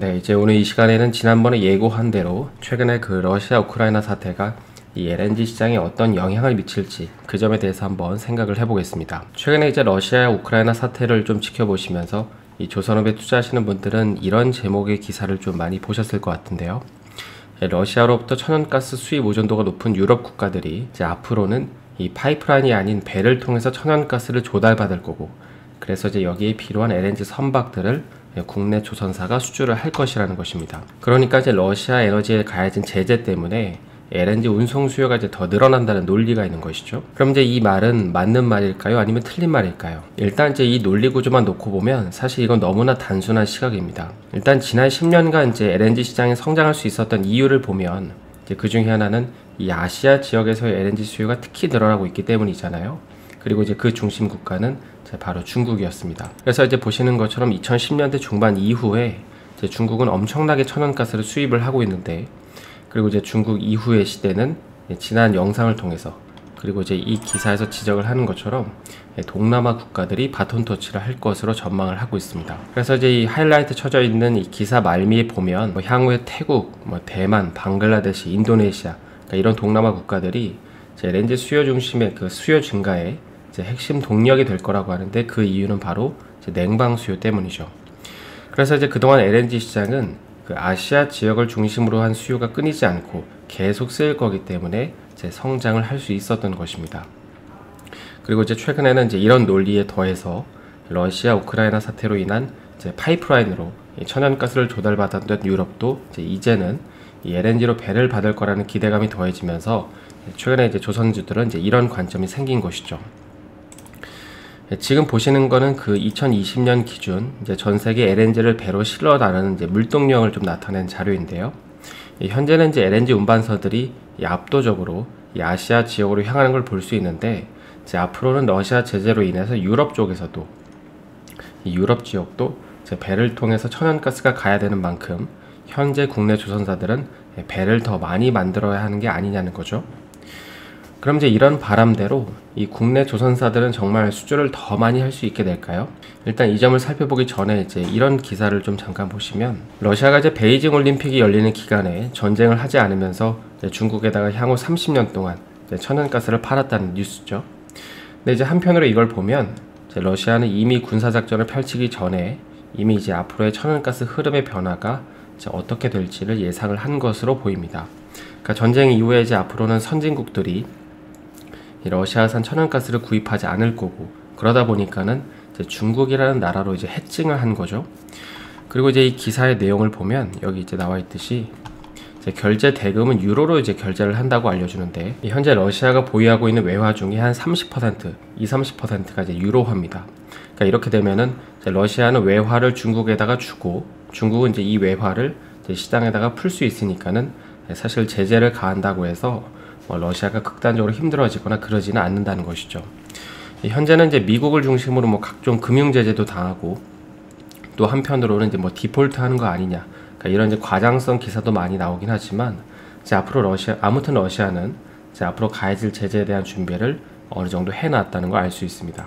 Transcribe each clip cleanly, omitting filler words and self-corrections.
네, 이제 오늘 이 시간에는 지난번에 예고한 대로 최근에 그 러시아 우크라이나 사태가 이 LNG 시장에 어떤 영향을 미칠지 그 점에 대해서 한번 생각을 해보겠습니다. 최근에 이제 러시아 우크라이나 사태를 좀 지켜보시면서 이 조선업에 투자하시는 분들은 이런 제목의 기사를 좀 많이 보셨을 것 같은데요. 러시아로부터 천연가스 수입 의존도가 높은 유럽 국가들이 이제 앞으로는 이 파이프라인이 아닌 배를 통해서 천연가스를 조달받을 거고, 그래서 이제 여기에 필요한 LNG 선박들을 국내 조선사가 수주를 할 것이라는 것입니다. 그러니까 이제 러시아 에너지에 가해진 제재 때문에 LNG 운송 수요가 이제 더 늘어난다는 논리가 있는 것이죠. 그럼 이제 이 말은 맞는 말일까요? 아니면 틀린 말일까요? 일단 이제 이 논리 구조만 놓고 보면 사실 이건 너무나 단순한 시각입니다. 일단 지난 10년간 이제 LNG 시장이 성장할 수 있었던 이유를 보면 이제 그 중에 하나는 이 아시아 지역에서의 LNG 수요가 특히 늘어나고 있기 때문이잖아요. 그리고 이제 그 중심 국가는 바로 중국이었습니다. 그래서 이제 보시는 것처럼 2010년대 중반 이후에 이제 중국은 엄청나게 천연가스를 수입을 하고 있는데, 그리고 이제 중국 이후의 시대는 지난 영상을 통해서, 그리고 이제 이 기사에서 지적을 하는 것처럼 동남아 국가들이 바톤 터치를 할 것으로 전망을 하고 있습니다. 그래서 이제 이 하이라이트 쳐져 있는 이 기사 말미에 보면 향후에 태국, 대만, 방글라데시, 인도네시아, 그러니까 이런 동남아 국가들이 LNG 수요 중심의 그 수요 증가에 핵심 동력이 될 거라고 하는데, 그 이유는 바로 냉방 수요 때문이죠. 그래서 이제 그동안 LNG 시장은 그 아시아 지역을 중심으로 한 수요가 끊이지 않고 계속 쓰일 거기 때문에 성장을 할 수 있었던 것입니다. 그리고 이제 최근에는 이제 이런 논리에 더해서 러시아 우크라이나 사태로 인한 파이프라인으로 천연가스를 조달받았던 유럽도 이제는 이 LNG로 배를 받을 거라는 기대감이 더해지면서 최근에 이제 조선주들은 이런 관점이 생긴 것이죠. 지금 보시는 거는 그 2020년 기준 전 세계 LNG를 배로 실어 나르는 물동량을 좀 나타낸 자료인데요. 현재는 LNG 운반선들이 압도적으로 아시아 지역으로 향하는 걸 볼 수 있는데, 앞으로는 러시아 제재로 인해서 유럽 쪽에서도 유럽 지역도 배를 통해서 천연가스가 가야 되는 만큼 현재 국내 조선사들은 배를 더 많이 만들어야 하는 게 아니냐는 거죠. 그럼 이제 이런 바람대로 이 국내 조선사들은 정말 수주를 더 많이 할 수 있게 될까요? 일단 이 점을 살펴보기 전에 이런 기사를 좀 잠깐 보시면, 러시아가 베이징 올림픽이 열리는 기간에 전쟁을 하지 않으면서 중국에다가 향후 30년 동안 천연가스를 팔았다는 뉴스죠. 근데 이제 한편으로 이걸 보면 러시아는 이미 군사작전을 펼치기 전에 이미 앞으로의 천연가스 흐름의 변화가 어떻게 될지를 예상을 한 것으로 보입니다. 그러니까 전쟁 이후에 앞으로는 선진국들이 러시아산 천연가스를 구입하지 않을 거고, 그러다 보니까는 중국이라는 나라로 해칭을 한 거죠. 그리고 이 기사의 내용을 보면 여기 나와 있듯이 결제 대금은 유로로 결제를 한다고 알려주는데, 현재 러시아가 보유하고 있는 외화 중에 한 30%, 30%가 유로화입니다. 그러니까 이렇게 되면은 러시아는 외화를 중국에다가 주고, 중국은 이 외화를 시장에다가 풀 수 있으니까는 사실 제재를 가한다고 해서 러시아가 극단적으로 힘들어지거나 그러지는 않는다는 것이죠. 현재는 미국을 중심으로 각종 금융 제재도 당하고, 또 한편으로는 디폴트 하는 거 아니냐, 그러니까 이런 과장성 기사도 많이 나오긴 하지만, 앞으로 아무튼 러시아는 앞으로 가해질 제재에 대한 준비를 어느 정도 해놨다는 걸 알 수 있습니다.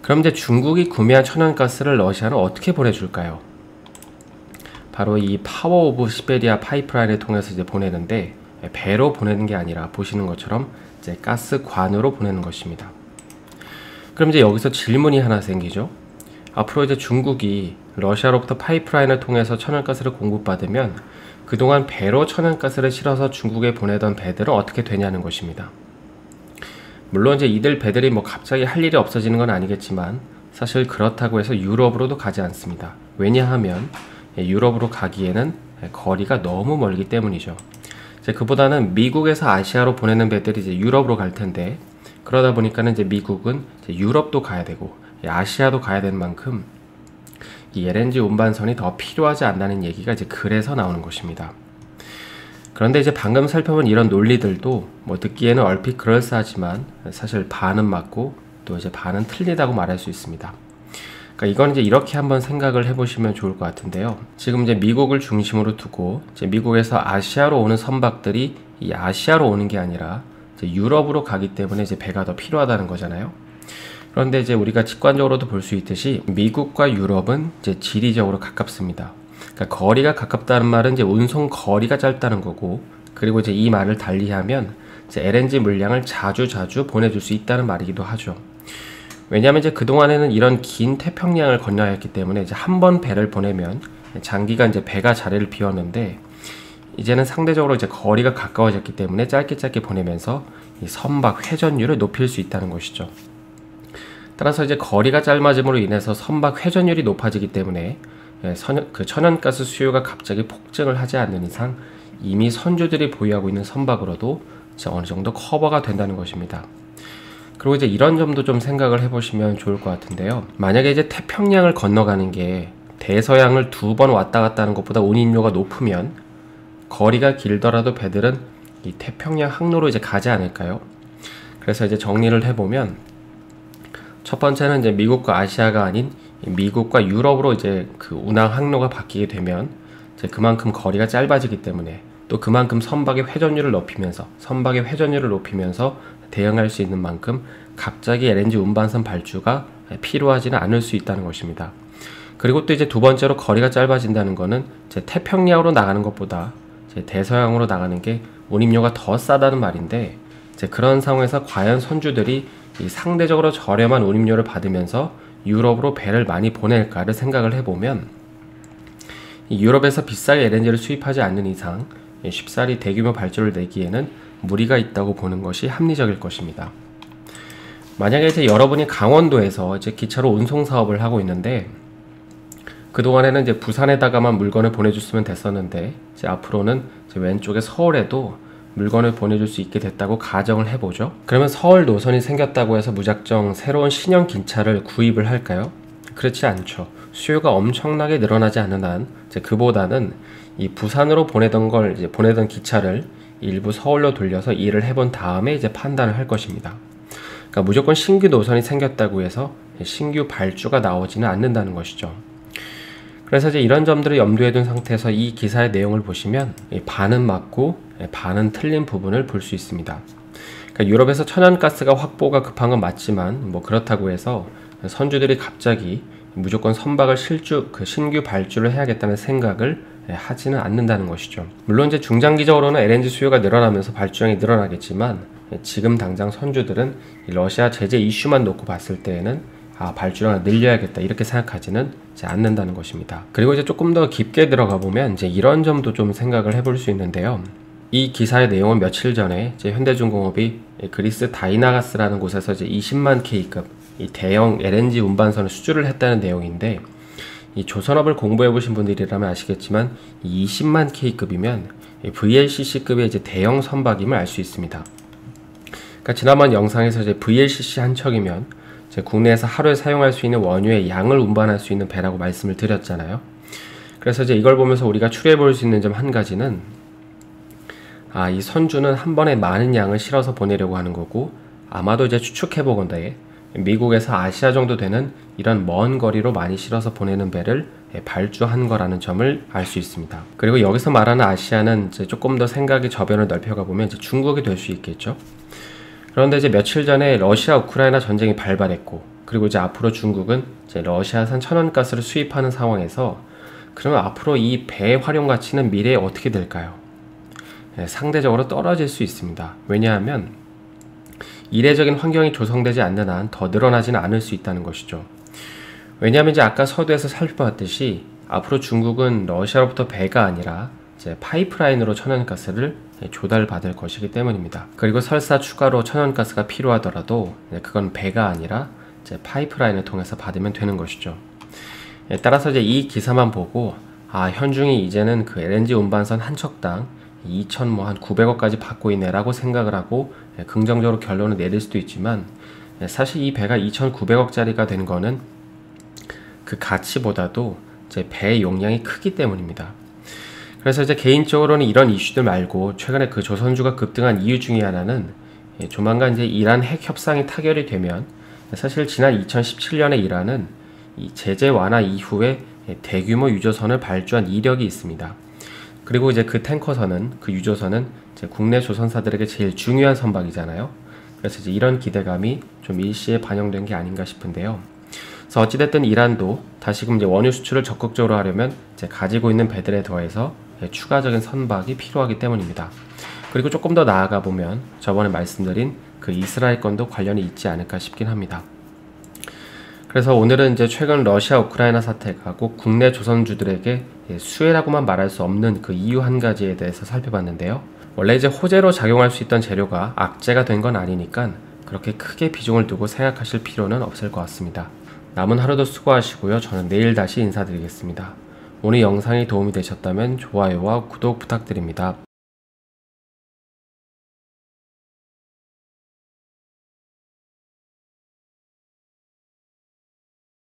그럼 중국이 구매한 천연가스를 러시아는 어떻게 보내줄까요? 바로 이 파워 오브 시베리아 파이프라인을 통해서 보내는데, 배로 보내는 게 아니라 보시는 것처럼 가스관으로 보내는 것입니다. 그럼 여기서 질문이 하나 생기죠. 앞으로 중국이 러시아로부터 파이프라인을 통해서 천연가스를 공급받으면 그동안 배로 천연가스를 실어서 중국에 보내던 배들은 어떻게 되냐는 것입니다. 물론 이들 배들이 갑자기 할 일이 없어지는 건 아니겠지만, 사실 그렇다고 해서 유럽으로도 가지 않습니다. 왜냐하면 유럽으로 가기에는 거리가 너무 멀기 때문이죠. 그보다는 미국에서 아시아로 보내는 배들이 유럽으로 갈 텐데, 그러다 보니까는 미국은 유럽도 가야 되고 아시아도 가야 되는 만큼 이 LNG 운반선이 더 필요하지 않다는 얘기가 그래서 나오는 것입니다. 그런데 방금 살펴본 이런 논리들도 듣기에는 얼핏 그럴싸하지만 사실 반은 맞고 또 반은 틀리다고 말할 수 있습니다. 그러니까 이건 이렇게 한번 생각을 해보시면 좋을 것 같은데요. 지금 미국을 중심으로 두고 미국에서 아시아로 오는 선박들이 이 아시아로 오는 게 아니라 유럽으로 가기 때문에 배가 더 필요하다는 거잖아요. 그런데 우리가 직관적으로도 볼 수 있듯이 미국과 유럽은 지리적으로 가깝습니다. 그러니까 거리가 가깝다는 말은 이제 운송 거리가 짧다는 거고, 그리고 이제 이 말을 달리하면 이제 LNG 물량을 자주 보내줄 수 있다는 말이기도 하죠. 왜냐하면 이제 그동안에는 이런 긴 태평양을 건너야 했기 때문에 이제 한 번 배를 보내면 장기간 이제 배가 자리를 비웠는데, 이제는 상대적으로 이제 거리가 가까워졌기 때문에 짧게 보내면서 이 선박 회전율을 높일 수 있다는 것이죠. 따라서 이제 거리가 짧아짐으로 인해서 선박 회전율이 높아지기 때문에 그 천연가스 수요가 갑자기 폭증을 하지 않는 이상 이미 선주들이 보유하고 있는 선박으로도 이제 어느 정도 커버가 된다는 것입니다. 그리고 이제 이런 점도 좀 생각을 해보시면 좋을 것 같은데요. 만약에 이제 태평양을 건너가는 게 대서양을 2번 왔다 갔다 하는 것보다 운임료가 높으면 거리가 길더라도 배들은 이 태평양 항로로 이제 가지 않을까요? 그래서 이제 정리를 해보면, 첫 번째는 이제 미국과 아시아가 아닌 미국과 유럽으로 이제 그 운항 항로가 바뀌게 되면 이제 그만큼 거리가 짧아지기 때문에, 또 그만큼 선박의 회전율을 높이면서 대응할 수 있는 만큼 갑자기 LNG 운반선 발주가 필요하지는 않을 수 있다는 것입니다. 그리고 또 이제 두 번째로 거리가 짧아진다는 거는 이제 태평양으로 나가는 것보다 이제 대서양으로 나가는 게 운임료가 더 싸다는 말인데, 이제 그런 상황에서 과연 선주들이 이 상대적으로 저렴한 운임료를 받으면서 유럽으로 배를 많이 보낼까를 생각을 해보면, 이 유럽에서 비싸게 LNG를 수입하지 않는 이상 쉽사리 대규모 발주를 내기에는 무리가 있다고 보는 것이 합리적일 것입니다. 만약에 이제 여러분이 강원도에서 이제 기차로 운송 사업을 하고 있는데, 그동안에는 이제 부산에다가만 물건을 보내줬으면 됐었는데, 이제 앞으로는 이제 왼쪽에 서울에도 물건을 보내줄 수 있게 됐다고 가정을 해보죠. 그러면 서울 노선이 생겼다고 해서 무작정 새로운 신형 기차를 구입을 할까요? 그렇지 않죠. 수요가 엄청나게 늘어나지 않는 한 이제 그보다는 이 부산으로 보내던 기차를 일부 서울로 돌려서 일을 해본 다음에 이제 판단을 할 것입니다. 그러니까 무조건 신규 노선이 생겼다고 해서 신규 발주가 나오지는 않는다는 것이죠. 그래서 이제 이런 점들을 염두에 둔 상태에서 이 기사의 내용을 보시면 반은 맞고 반은 틀린 부분을 볼 수 있습니다. 그러니까 유럽에서 천연가스가 확보가 급한 건 맞지만, 뭐 그렇다고 해서 선주들이 갑자기 무조건 선박을 신규 발주를 해야겠다는 생각을 하지는 않는다는 것이죠. 물론 이제 중장기적으로는 LNG 수요가 늘어나면서 발주량이 늘어나겠지만, 지금 당장 선주들은 러시아 제재 이슈만 놓고 봤을 때에는 발주량을 늘려야겠다 이렇게 생각하지는 이제 않는다는 것입니다. 그리고 이제 조금 더 깊게 들어가 보면 이제 이런 점도 좀 생각을 해볼 수 있는데요. 이 기사의 내용은 며칠 전에 이제 현대중공업이 그리스 다이나가스라는 곳에서 이제 20만 K급 이 대형 LNG 운반선을 수주를 했다는 내용인데, 이 조선업을 공부해 보신 분들이라면 아시겠지만 이 20만 K급이면 VLCC급의 이제 대형 선박임을 알 수 있습니다. 그러니까 지난번 영상에서 이제 VLCC 한 척이면 이제 국내에서 하루에 사용할 수 있는 원유의 양을 운반할 수 있는 배라고 말씀을 드렸잖아요. 그래서 이제 이걸 보면서 우리가 추려해 볼 수 있는 점 한 가지는, 이 선주는 한 번에 많은 양을 실어서 보내려고 하는 거고, 아마도 이제 추측해 보건대 미국에서 아시아 정도 되는 이런 먼 거리로 많이 실어서 보내는 배를 발주한 거라는 점을 알 수 있습니다. 그리고 여기서 말하는 아시아는 이제 조금 더 생각의 저변을 넓혀가 보면 이제 중국이 될 수 있겠죠. 그런데 이제 며칠 전에 러시아 우크라이나 전쟁이 발발했고, 그리고 이제 앞으로 중국은 이제 러시아산 천연가스를 수입하는 상황에서, 그러면 앞으로 이 배의 활용 가치는 미래에 어떻게 될까요? 상대적으로 떨어질 수 있습니다. 왜냐하면 이례적인 환경이 조성되지 않는 한 더 늘어나지는 않을 수 있다는 것이죠. 왜냐하면 이제 아까 서두에서 살펴봤듯이 앞으로 중국은 러시아로부터 배가 아니라 이제 파이프라인으로 천연가스를 조달받을 것이기 때문입니다. 그리고 설사 추가로 천연가스가 필요하더라도 그건 배가 아니라 이제 파이프라인을 통해서 받으면 되는 것이죠. 따라서 이제 이 기사만 보고 현중이 이제는 그 LNG 운반선 한 척당 2,900억까지 받고 있네 라고 생각을 하고 긍정적으로 결론을 내릴 수도 있지만, 사실 이 배가 2,900억짜리가 된 거는 그 가치보다도 이제 배의 용량이 크기 때문입니다. 그래서 이제 개인적으로는 이런 이슈들 말고 최근에 그 조선주가 급등한 이유 중에 하나는, 조만간 이제 이란 핵 협상이 타결이 되면, 사실 지난 2017년에 이란은 이 제재 완화 이후에 대규모 유조선을 발주한 이력이 있습니다. 그리고 이제 그 유조선은 이제 국내 조선사들에게 제일 중요한 선박이잖아요. 그래서 이제 이런 기대감이 좀 일시에 반영된 게 아닌가 싶은데요. 그래서 어찌됐든 이란도 다시금 이제 원유 수출을 적극적으로 하려면 이제 가지고 있는 배들에 더해서 추가적인 선박이 필요하기 때문입니다. 그리고 조금 더 나아가 보면 저번에 말씀드린 그 이스라엘 건도 관련이 있지 않을까 싶긴 합니다. 그래서 오늘은 이제 최근 러시아 우크라이나 사태가 꼭 국내 조선주들에게 수혜라고만 말할 수 없는 그 이유 한 가지에 대해서 살펴봤는데요. 원래 이제 호재로 작용할 수 있던 재료가 악재가 된 건 아니니까 그렇게 크게 비중을 두고 생각하실 필요는 없을 것 같습니다. 남은 하루도 수고하시고요. 저는 내일 다시 인사드리겠습니다. 오늘 영상이 도움이 되셨다면 좋아요와 구독 부탁드립니다.